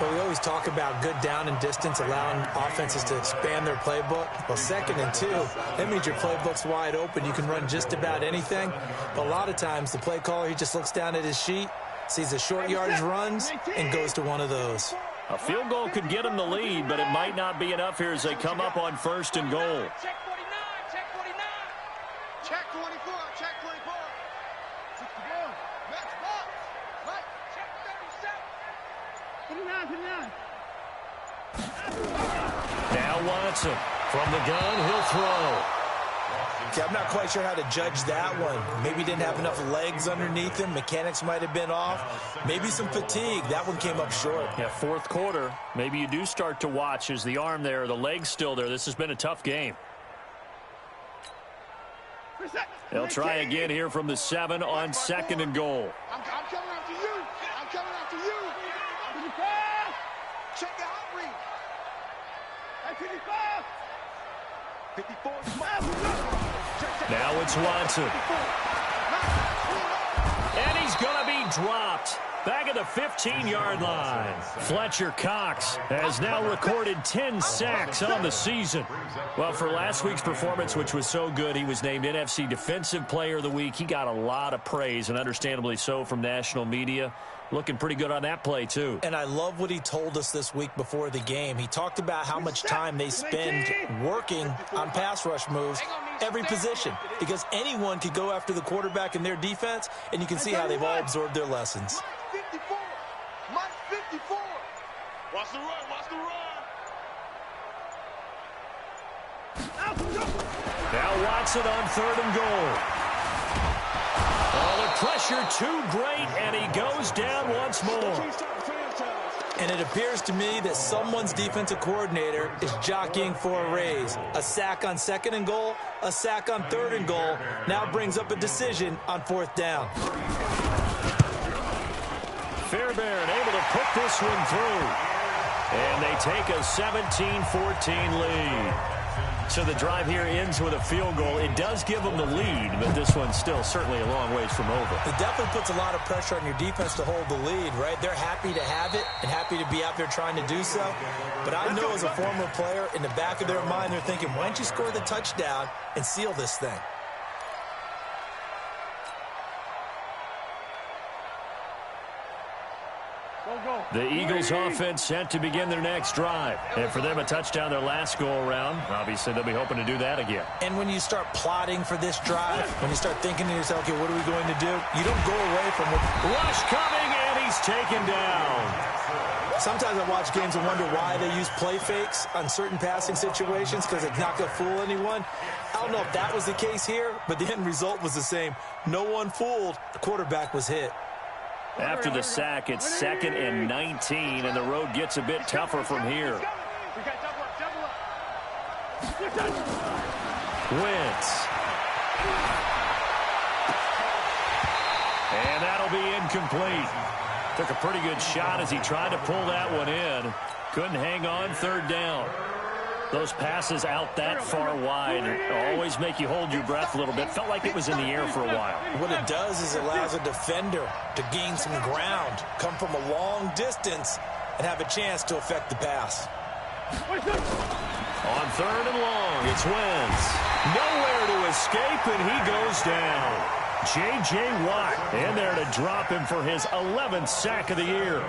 Well, we always talk about good down and distance, allowing offenses to expand their playbook. Well, 2nd and 2, that means your playbook's wide open. You can run just about anything. But a lot of times, the play caller, he just looks down at his sheet, sees the short yardage runs, and goes to one of those. A field goal could get him the lead, but it might not be enough here as they come up on 1st and goal. Check 49. Check 49. Check 24. Check 24. 61. Next box. Right. Check 37. 59. Now Watson. From the gun, he'll throw. Okay, I'm not quite sure how to judge that one. Maybe he didn't have enough legs underneath him. Mechanics might have been off. Maybe some fatigue. That one came up short. Yeah, 4th quarter. Maybe you do start to watch as the arm there, the leg's still there. This has been a tough game. They'll try again here from the 7 on 2nd and goal. I'm coming after you. I'm coming after you. 55. Check the hot read. At 55. 54. Now it's Watson. And he's going to be dropped. Back at the 15-yard line. Fletcher Cox has now recorded 10 sacks on the season. Well, for last week's performance, which was so good, he was named NFC Defensive Player of the Week. He got a lot of praise, and understandably so, from national media. Looking pretty good on that play, too. And I love what he told us this week before the game. He talked about how much time they spend working on pass rush moves, every position, because anyone could go after the quarterback in their defense, and you can see how they've all absorbed their lessons. 54. Mike 54. Watch the run. Watch the run. Now Watson on 3rd and goal. Oh, the pressure too great, and he goes down once more. And it appears to me that someone's defensive coordinator is jockeying for a raise. A sack on 2nd and goal, a sack on 3rd and goal, now brings up a decision on 4th down. Fairbairn able to put this one through. And they take a 17-14 lead. So the drive here ends with a field goal. It does give them the lead, but this one's still certainly a long ways from over. It definitely puts a lot of pressure on your defense to hold the lead, right? They're happy to have it and happy to be out there trying to do so. But I know as a former player, in the back of their mind, they're thinking, why don't you score the touchdown and seal this thing? The Eagles offense set to begin their next drive. And for them, a touchdown their last go-around. Obviously, they'll be hoping to do that again. And when you start plotting for this drive, when you start thinking to yourself, okay, what are we going to do? You don't go away from it. Rush coming, and he's taken down. Sometimes I watch games and wonder why they use play fakes on certain passing situations, because it's not going to fool anyone. I don't know if that was the case here, but the end result was the same. No one fooled. The quarterback was hit. After the sack, it's 2nd and 19, and the road gets a bit tougher from here. Wentz. And that'll be incomplete. Took a pretty good shot as he tried to pull that one in. Couldn't hang on 3rd down. Those passes out that far wide always make you hold your breath a little bit. Felt like it was in the air for a while. What it does is it allows a defender to gain some ground, come from a long distance, and have a chance to affect the pass. On 3rd and long, it's Wentz. Nowhere to escape, and he goes down. J.J. Watt in there to drop him for his 11th sack of the year.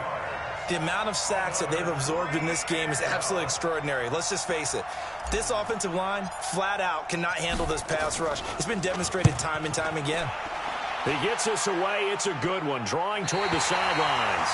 The amount of sacks that they've absorbed in this game is absolutely extraordinary. Let's just face it. This offensive line, flat out, cannot handle this pass rush. It's been demonstrated time and time again. He gets us away. It's a good one, drawing toward the sidelines.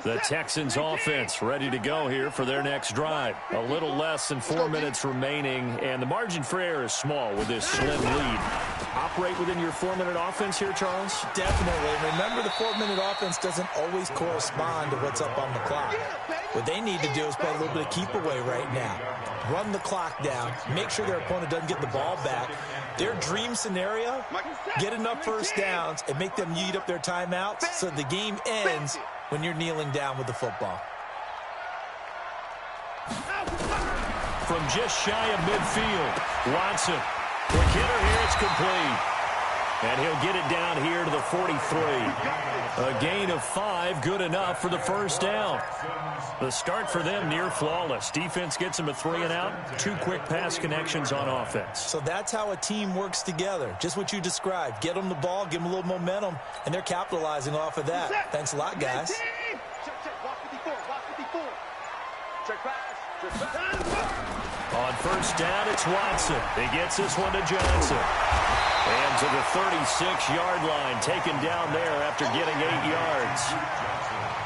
The Texans offense ready to go here for their next drive. A little less than 4 minutes remaining, and the margin for error is small with this slim lead. Operate within your 4-minute offense here, Charles? Definitely. Remember, the 4-minute offense doesn't always correspond to what's up on the clock. What they need to do is play a little bit of keep away right now. Run the clock down. Make sure their opponent doesn't get the ball back. Their dream scenario, get enough first downs and make them eat up their timeouts so the game ends when you're kneeling down with the football. From just shy of midfield, Watson. Quick hitter here, it's complete. And he'll get it down here to the 43. A gain of 5, good enough for the first down. The start for them near flawless. Defense gets them a 3 and out. 2 quick pass connections on offense. So that's how a team works together. Just what you described. Get them the ball, give them a little momentum, and they're capitalizing off of that. Thanks a lot, guys. On first down, it's Watson. He gets this one to Johnson. And to the 36-yard line, taken down there after getting 8 yards.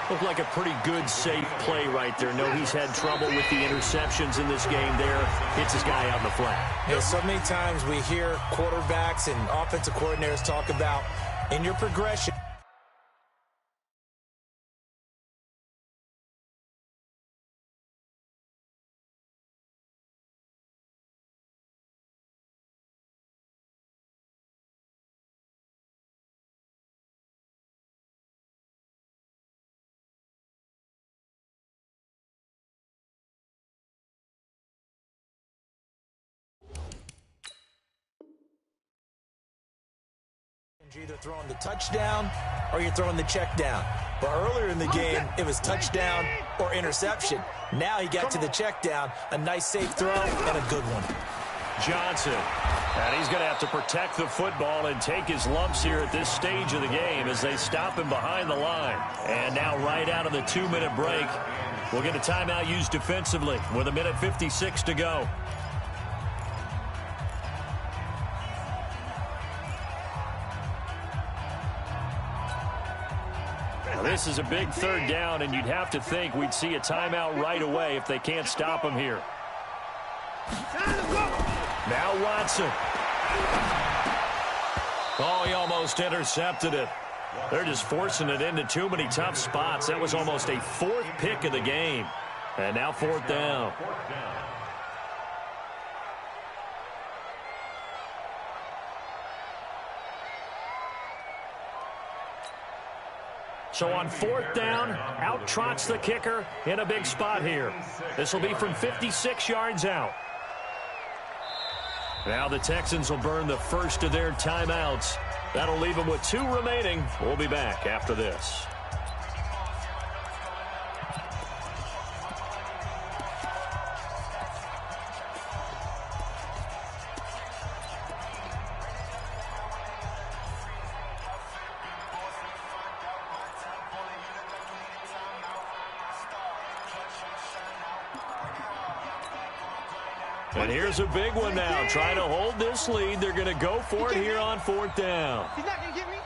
Looked like a pretty good, safe play right there. No, he's had trouble with the interceptions in this game there. Hits his guy on the flat. Yeah, so many times we hear quarterbacks and offensive coordinators talk about, in your progression, You're either throwing the touchdown or you're throwing the check down. But earlier in the game, it was touchdown or interception. Now he got to the check down, a nice safe throw, and a good one. Johnson. And he's going to have to protect the football and take his lumps here at this stage of the game as they stop him behind the line. And now right out of the 2-minute break, we'll get a timeout used defensively with 1:56 to go. Now this is a big third down, and you'd have to think we'd see a timeout right away if they can't stop him here. Now Watson. Oh, he almost intercepted it. They're just forcing it into too many tough spots. That was almost a 4th pick of the game. And now 4th down. So on 4th down, out trots the kicker in a big spot here. This will be from 56 yards out. Now the Texans will burn the first of their timeouts. That'll leave them with 2 remaining. We'll be back after this. And here's a big one now. Trying to hold this lead. They're going to go for it here on 4th down. He's not going to get me.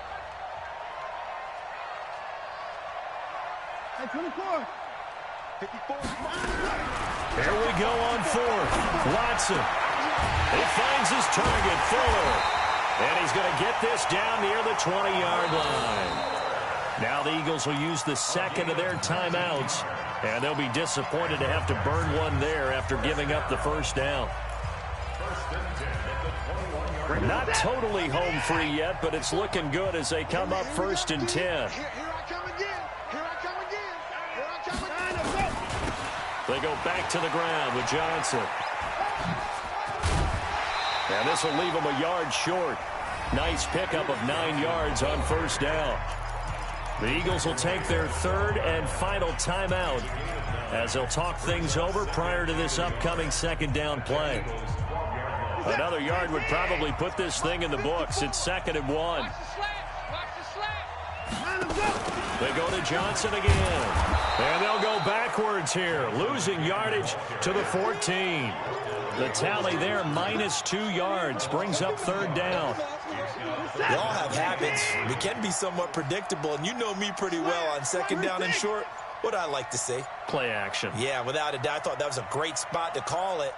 Hey, 24. 54. There we go on 4th. Watson. He finds his target, Fuller. And he's going to get this down near the 20-yard line. Now the Eagles will use the second of their timeouts. And they'll be disappointed to have to burn one there after giving up the first down. Not totally home free yet, but it's looking good as they come up 1st and 10. Here I come again. Here I come again. Here I come again. They go back to the ground with Johnson. And this will leave them a yard short. Nice pickup of 9 yards on 1st down. The Eagles will take their 3rd and final timeout as they'll talk things over prior to this upcoming 2nd down play. Another yard would probably put this thing in the books. It's 2nd and 1. They go to Johnson again. And they'll go backwards here, losing yardage to the 14. The tally there, -2 yards, brings up 3rd down. We all have habits. We can be somewhat predictable, and you know me pretty well on 2nd down and short. What I like to say? Play action. Yeah, without a doubt. I thought that was a great spot to call it.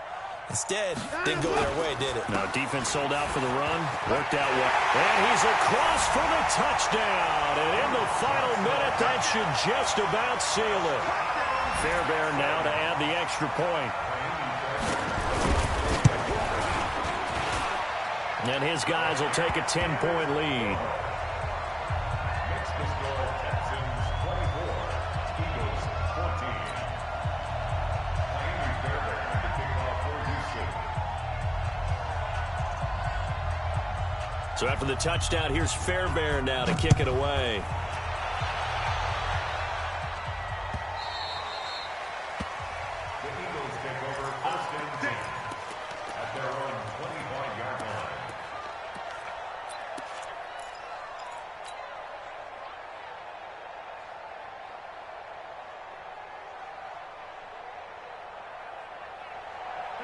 Instead, didn't go their way, did it? No, defense sold out for the run. Worked out well. And he's across for the touchdown. And in the final minute, that should just about seal it. Fairbairn now to add the extra point. And his guys will take a 10-point lead. So after the touchdown, here's Fairbairn now to kick it away. The Eagles take over 1st and 10 at their own 25-yard line.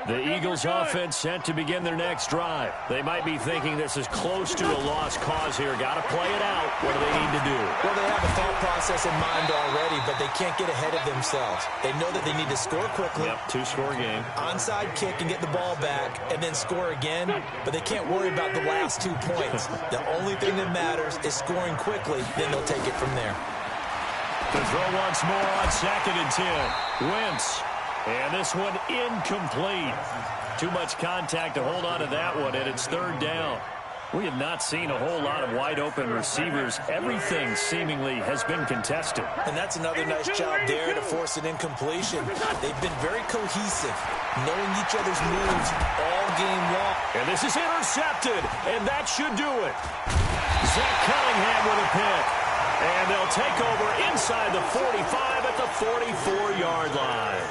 The Eagles offense set to begin their next drive. They might be thinking this is close to a lost cause here. Got to play it out. What do they need to do? Well, they have a thought process in mind already, but they can't get ahead of themselves. They know that they need to score quickly. Yep, 2-score game. Onside kick and get the ball back and then score again, but they can't worry about the last 2 points. The only thing that matters is scoring quickly, then they'll take it from there. To throw once more on 2nd and 10. Wentz. And this one incomplete. Too much contact to hold on to that one, and it's 3rd down. We have not seen a whole lot of wide-open receivers. Everything seemingly has been contested. And that's another nice job there to force an incompletion. They've been very cohesive, knowing each other's moves all game long. And this is intercepted, and that should do it. Zach Cunningham with a pick. And they'll take over inside the 45 at the 44-yard line.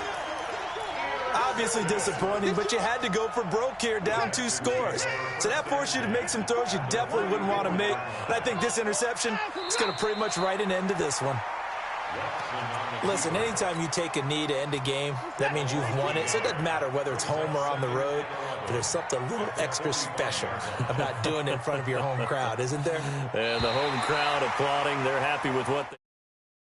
Obviously disappointing, but you had to go for broke here, down 2 scores. So that forced you to make some throws you definitely wouldn't want to make. And I think this interception is going to pretty much write an end to this one. Listen, anytime you take a knee to end a game, that means you've won it. So it doesn't matter whether it's home or on the road, but there's something a little extra special about doing it in front of your home crowd, isn't there? And the home crowd applauding. They're happy with what they